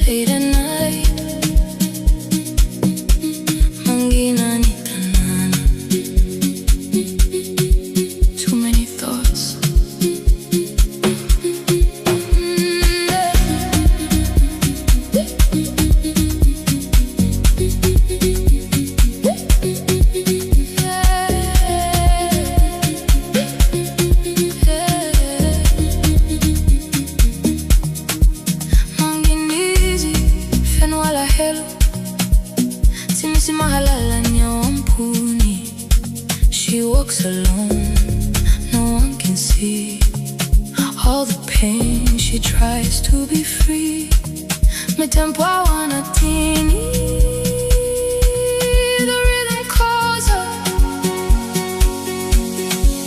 Late at night, manginani tanana. Too many thoughts. She walks alone, no one can see all the pain. She tries to be free. Me tempo wana tini, the rhythm calls her.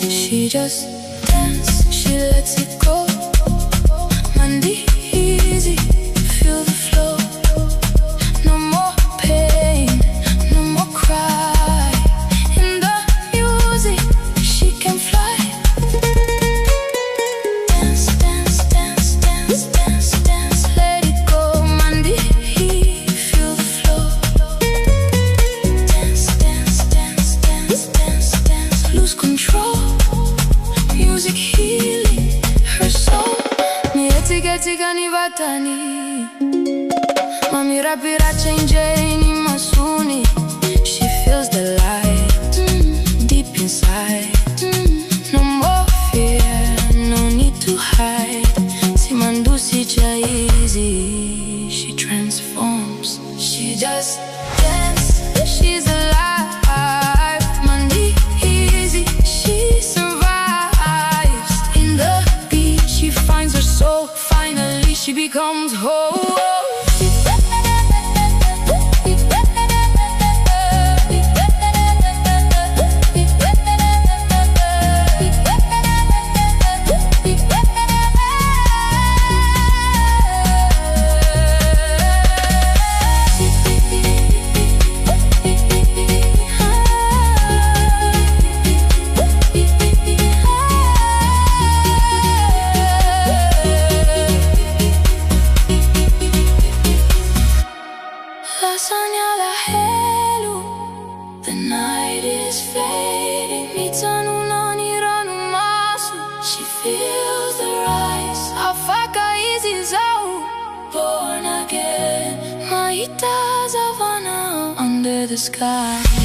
She just dances, she lets it go. Mandihy Izy, feel the flow. No more pain, no more cry. In the music, she can fly. Dance, dance, dance, dance, dance, dance. Let it go, Mandihy, feel the flow. Dance, dance, dance, dance, dance, dance. Lose control. Music healing her soul. Mietiga tiga ni vatani. Mami rapira change ni masuni. She feels the light deep inside. No more fear, no need to hide. Simandusi easy, she transforms. She just dances, she's alive. Mandihy Izy, she survives. In the beat, she finds her soul. Finally, she becomes whole. The night is fading. She feels the rise. Afaka Izy zao, born again. Maita Zavana under the sky.